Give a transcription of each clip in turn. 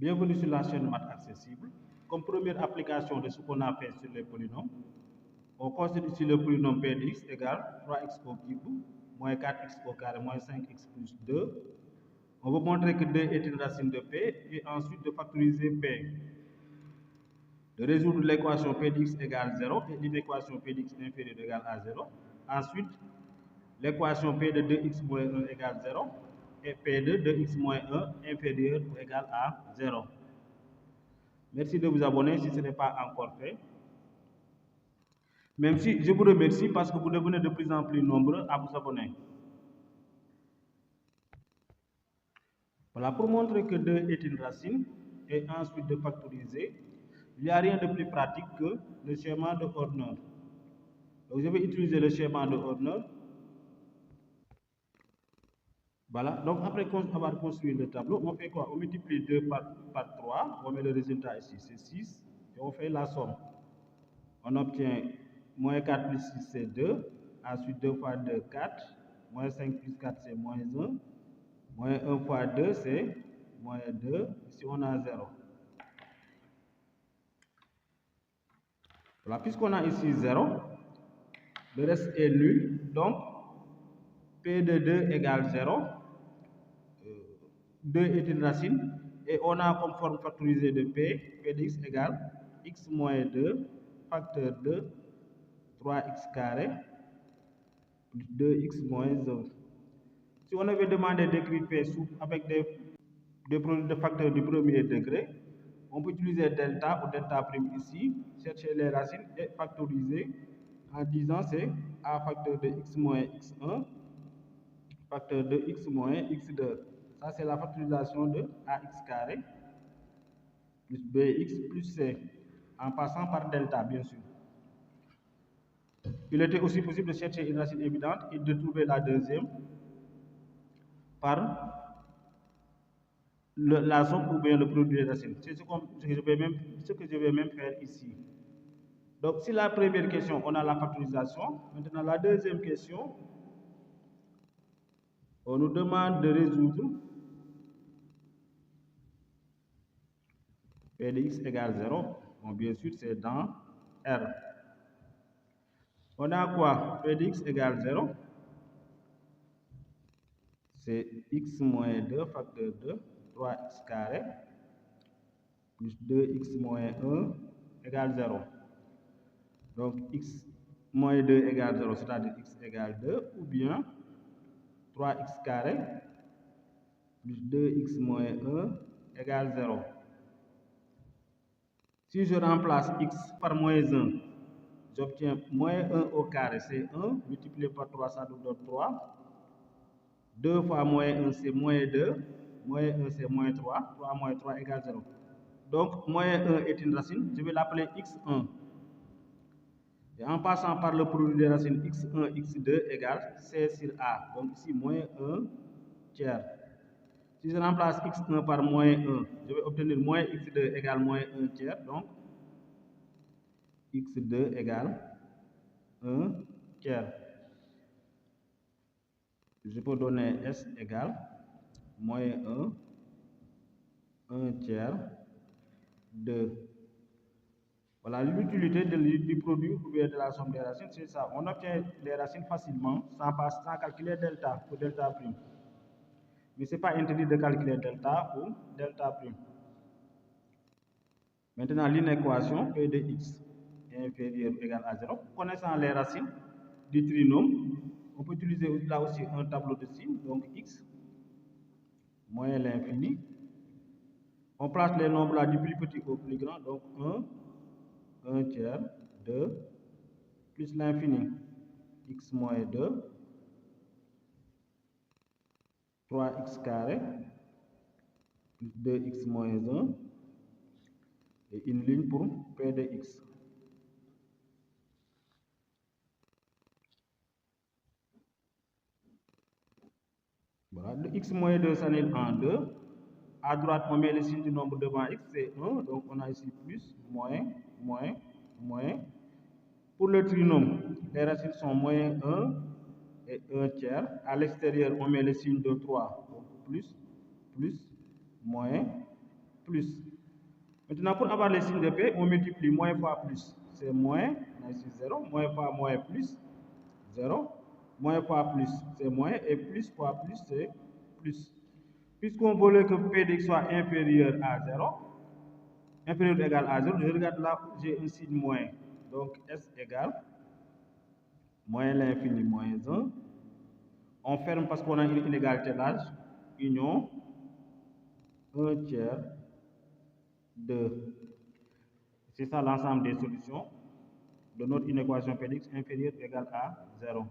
Bienvenue sur la chaîne Maths Accessible. Comme première application de ce qu'on a fait sur les polynômes, on considère ici le polynôme p de x égale 3x au cube moins 4x au carré moins 5x plus 2. On va montrer que 2 est une racine de p et ensuite de factoriser p. De résoudre l'équation p de x égale 0 et l'équation p de x inférieure égale à 0. Ensuite, l'équation p de 2x moins 1 égale 0 et p de 2x moins 1 inférieur ou égal à 0. Merci de vous abonner si ce n'est pas encore fait. Même si je vous remercie parce que vous devenez de plus en plus nombreux à vous abonner. Voilà, pour montrer que 2 est une racine et ensuite de factoriser, il n'y a rien de plus pratique que le schéma de Horner. Donc je vais utiliser le schéma de Horner. Voilà, donc après avoir construit le tableau, on fait quoi? On multiplie 2 par 3, on met le résultat ici, c'est 6, et on fait la somme. On obtient moins 4 plus 6, c'est 2, ensuite 2 fois 2, 4, moins 5 plus 4, c'est moins 1, moins 1 fois 2, c'est moins 2, ici on a 0. Voilà, puisqu'on a ici 0, le reste est nul, donc P de 2 égale 0. 2 est une racine et on a comme forme factorisée de P de x égale x moins 2 facteur 2 3x carré plus 2x moins 1. Si on avait demandé d'écrire P avec des produits de facteurs du premier degré, on peut utiliser delta ou delta prime ici, chercher les racines et factoriser en disant c'est a facteur de x moins x1 facteur de x moins x2. Ça, c'est la factorisation de ax carré plus bx plus c, en passant par delta, bien sûr. Il était aussi possible de chercher une racine évidente et de trouver la deuxième par la somme ou bien le produit des racines. C'est ce que je vais même faire ici. Donc, si la première question, on a la factorisation, maintenant la deuxième question, on nous demande de résoudre P de x égale 0. Bon, bien sûr, c'est dans R. On a quoi? P de x égale 0. C'est x moins 2 facteur 2, 3x carré, plus 2x moins 1 égale 0. Donc, x moins 2 égale 0, c'est-à-dire x égale 2, ou bien 3x carré plus 2x moins 1 égale 0. Si je remplace x par moins 1, j'obtiens moins 1 au carré, c'est 1, multiplié par 3, ça nous donne 3. 2 fois moins 1, c'est moins 2, moins 1, c'est moins 3, 3 moins 3 égale 0. Donc, moins 1 est une racine, je vais l'appeler x1. Et en passant par le produit des racines x1, x2 égale c sur a. Donc ici, moins 1 tiers. Si je remplace x1 par moins 1, je vais obtenir moins x2 égale moins 1 tiers. Donc, x2 égale 1 tiers. Je peux donner s égale moins 1 tiers de. Voilà l'utilité du produit ou bien de la somme des racines, c'est ça. On obtient les racines facilement sans calculer delta ou delta prime. Mais ce n'est pas interdit de calculer delta ou delta prime. Maintenant, l'inéquation P de x est inférieure ou égale à 0. Connaissant les racines du trinôme, on peut utiliser là aussi un tableau de signes, donc x moins l'infini. On place les nombres là du plus petit au plus grand, donc 1 tiers, 2, plus l'infini, x moins 2, 3x carré, plus 2x moins 1, et une ligne pour P de x. Voilà, le x moins 2 s'annule en 2. À droite, on met le signe du nombre devant x, c'est 1. Donc, on a ici plus, moins, moins, moins. Pour le trinôme, les racines sont moins 1 et 1 tiers. À l'extérieur, on met le signe de 3. Donc, plus, plus, moins, plus. Maintenant, pour avoir les signes de P, on multiplie moins fois plus, c'est moins, on a ici 0, moins fois moins plus, 0, moins fois plus, c'est moins, et plus fois plus, c'est plus. Puisqu'on voulait que P de x soit inférieur à 0, inférieur ou égal à 0, je regarde là, j'ai un signe moins. Donc, S égale moins l'infini moins 1. On ferme parce qu'on a une inégalité large. Union 1 tiers de. C'est ça l'ensemble des solutions de notre inéquation P de x inférieure ou égale à 0.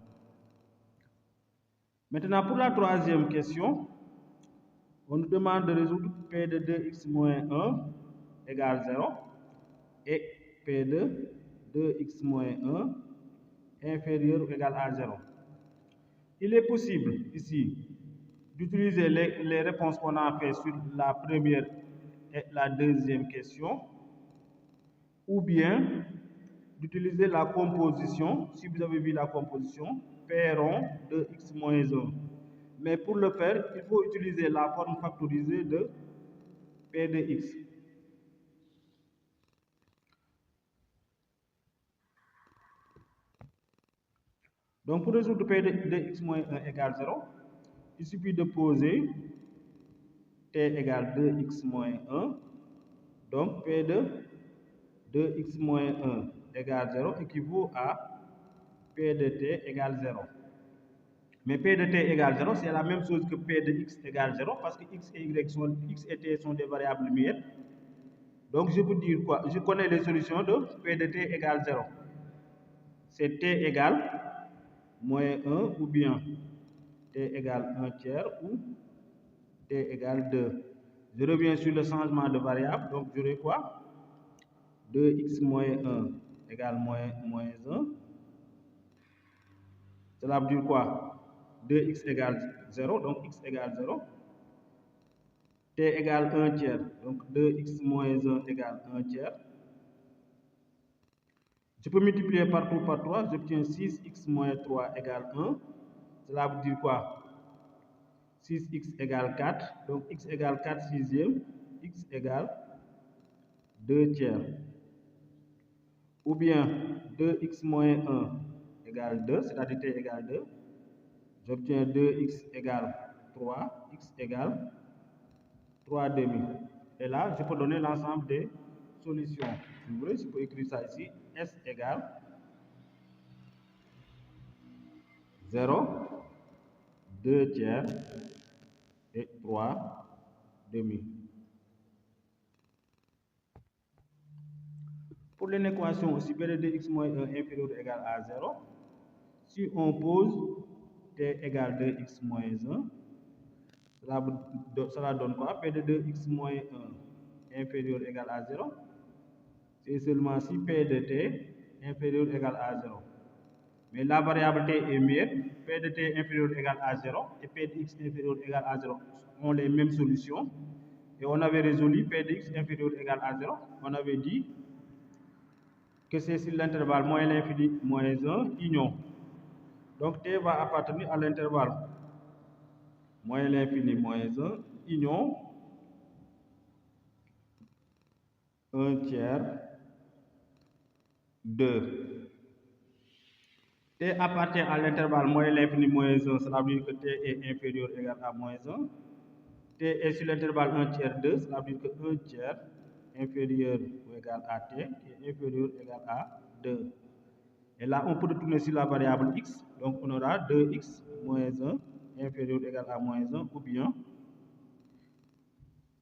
Maintenant, pour la troisième question, on nous demande de résoudre P de 2x moins 1 égale 0 et P de 2x moins 1 inférieur ou égal à 0. Il est possible ici d'utiliser les réponses qu'on a fait sur la première et la deuxième question, ou bien d'utiliser la composition. Si vous avez vu la composition, P rond de x moins 1. Mais pour le faire, il faut utiliser la forme factorisée de P de x. Donc pour résoudre P de x moins 1 égale 0, il suffit de poser t égale 2x moins 1. Donc P de 2x moins 1 égale 0 équivaut à P de t égale 0. Mais P de t égale 0, c'est la même chose que P de x égale 0 parce que x et x et t sont des variables muettes. Donc je peux dire quoi? Je connais les solutions de P de t égale 0. C'est t égale moins 1 ou bien t égale 1 tiers ou t égale 2. Je reviens sur le changement de variable. Donc j'aurai quoi? 2x moins 1 égale moins 1. Cela veut dire quoi? 2x égale 0, donc x égale 0. T égale 1 tiers, donc 2x moins 1 égale 1 tiers. Je peux multiplier partout par 3, j'obtiens 6x moins 3 égale 1. Cela veut dire quoi? 6x égale 4, donc x égale 4 sixièmes, x égale 2 tiers. Ou bien 2x moins 1 égale 2, c'est-à-dire t égale 2. J'obtiens 2x égale 3, x égale 3 demi. Et là, je peux donner l'ensemble des solutions. Si vous voulez, je peux écrire ça ici. S égale 0, 2 tiers et 3 demi. Pour l'équation aussi, P de 2x moins 1 inférieur ou égal à 0, si on pose t égale 2x moins 1, cela donne quoi? P de 2x moins 1 inférieur ou égal à 0. C'est seulement si P de t inférieur ou égal à 0. Mais la variable t est muette, P de t inférieur ou égal à 0 et P de x inférieur ou égal à 0 ont les mêmes solutions. Et on avait résolu P de x inférieur ou égal à 0. On avait dit que c'est sur l'intervalle moins l'infini moins 1 union. Donc t va appartenir à l'intervalle moins l'infini moins 1 union 1 tiers 2. T appartient à l'intervalle moins l'infini moins 1, cela veut dire que t est inférieur ou égal à moins 1. T est sur l'intervalle 1 tiers 2, cela veut dire que 1 tiers inférieur ou égal à t est inférieur ou égal à 2. Et là, on peut retourner sur la variable x, donc on aura 2x moins 1 inférieur ou égal à moins 1, ou bien,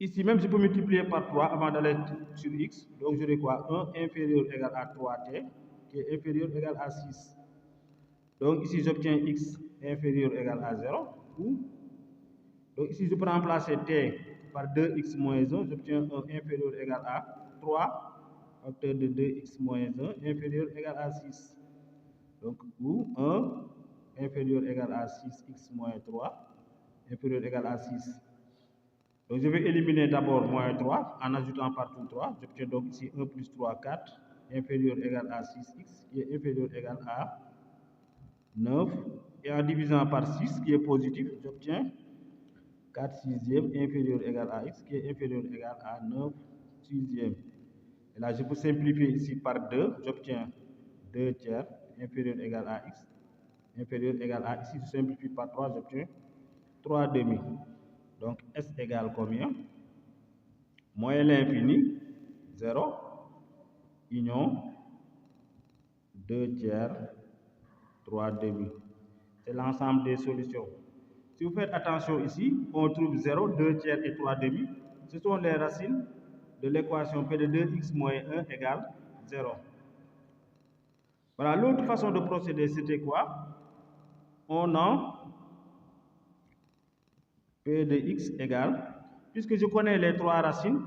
ici même je peux multiplier par 3 avant d'aller sur x, donc j'aurai quoi? 1 inférieur ou égal à 3t, qui est inférieur ou égal à 6. Donc ici j'obtiens x inférieur ou égal à 0, ou donc ici je peux remplacer t par 2x moins 1, j'obtiens 1 inférieur ou égal à 3, facteur de 2x moins 1 inférieur ou égal à 6. Donc, ou 1 inférieur ou égal à 6x moins 3 inférieur ou égal à 6. Donc je vais éliminer d'abord moins 3 en ajoutant partout 3. J'obtiens donc ici 1 plus 3, 4 inférieur ou égal à 6x qui est inférieur ou égal à 9. Et en divisant par 6 qui est positif, j'obtiens 4 sixièmes inférieur égal à x qui est inférieur égal à 9 sixièmes. Et là, je peux simplifier ici par 2, j'obtiens 2 tiers inférieur égal à x, inférieur égal à, ici je simplifie par 3, j'obtiens 3 demi. Donc S égale combien? Moins l'infini, 0, union 2 tiers, 3 demi. C'est l'ensemble des solutions. Si vous faites attention ici, on trouve 0, 2 tiers et 3 demi. Ce sont les racines de l'équation P de 2x moins 1 égale 0. Voilà, l'autre façon de procéder, c'était quoi? On a P de x égale, puisque je connais les 3 racines,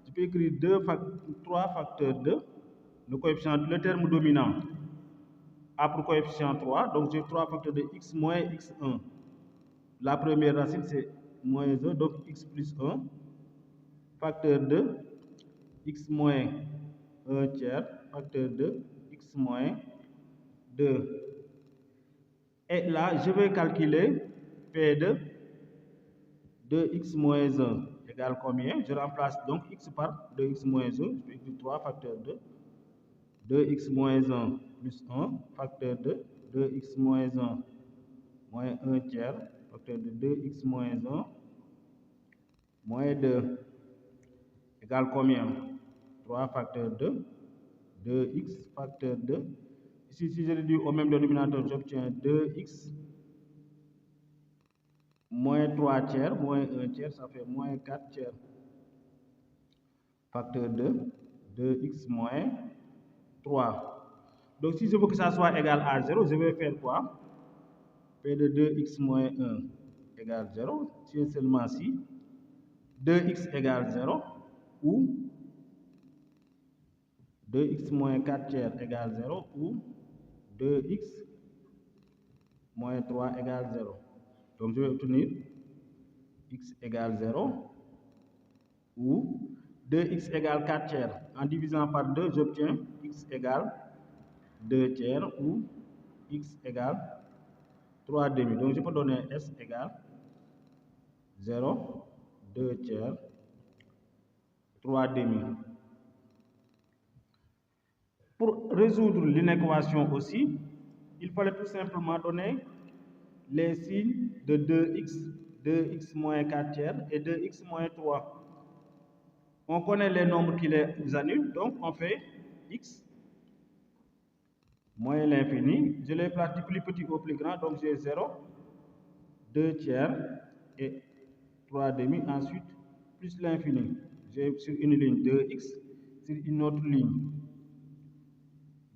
je peux écrire 3 facteurs de le terme dominant a pour coefficient 3, donc j'ai 3 facteurs de x moins x1. La première racine c'est moins 1, donc x plus 1, facteur de x moins 1 tiers, facteur de x moins 2. Et là, je vais calculer P de 2x moins 1 égale combien? Je remplace donc x par 2x moins 1, je peux écrire 3 facteurs de 2x moins 1 plus 1, facteur de 2x moins 1 moins 1 tiers, facteur de 2x moins 1 moins 2 égale combien? 3 facteur de 2x facteur de, ici si je réduis au même dénominateur, j'obtiens 2x moins 3 tiers, moins 1 tiers, ça fait moins 4 tiers. Facteur de 2x moins 3. Donc si je veux que ça soit égal à 0, je vais faire quoi? P de 2x moins 1 égale 0, c'est seulement si 2x égale 0 ou 2x moins 4 tiers égale 0 ou 2x moins 3 égale 0. Donc je vais obtenir x égale 0 ou 2x égale 4 tiers. En divisant par 2, j'obtiens x égale 2 tiers ou x égale 3 demi. Donc je peux donner S égale 0, 2 tiers, 3 demi. Pour résoudre l'inéquation aussi, il fallait tout simplement donner les signes de 2x moins 4 tiers et 2x moins 3. On connaît les nombres qui les annulent, donc on fait x moins l'infini. Je les place du plus petit au plus grand, donc j'ai 0, 2 tiers et 3 demi. Ensuite, plus l'infini. J'ai sur une ligne 2x, sur une autre ligne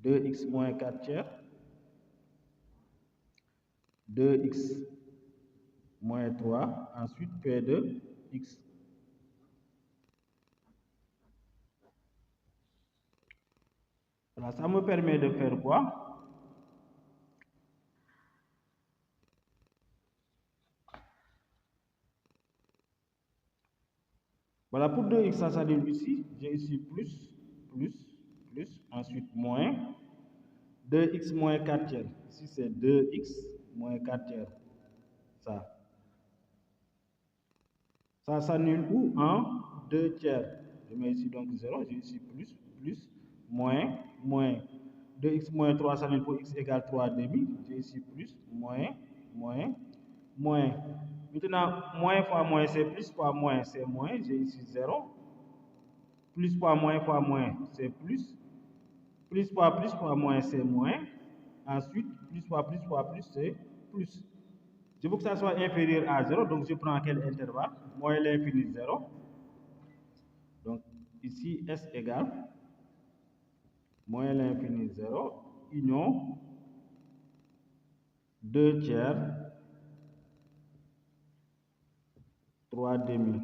2x moins 4 tiers, 2x moins 3, ensuite P de x. Voilà, ça me permet de faire quoi? Voilà, pour 2x, ça s'annule ici. J'ai ici plus, ensuite moins. 2x moins 4 tiers. Ici, c'est 2x moins 4 tiers. Ça. Ça s'annule où? En 2 tiers. Je mets ici donc 0. J'ai ici plus, moins. 2x moins 3 s'annule pour x égale 3 demi. J'ai ici plus, moins. Maintenant, moins fois moins, c'est plus fois moins, c'est moins. J'ai ici 0. Plus fois moins, c'est plus. Plus fois moins, c'est moins. Ensuite, plus fois plus, c'est plus. Je veux que ça soit inférieur à 0, donc je prends quel intervalle? Moins l'infini 0. Donc, ici, S égale moins l'infini 0, union 2 tiers, 3 demi.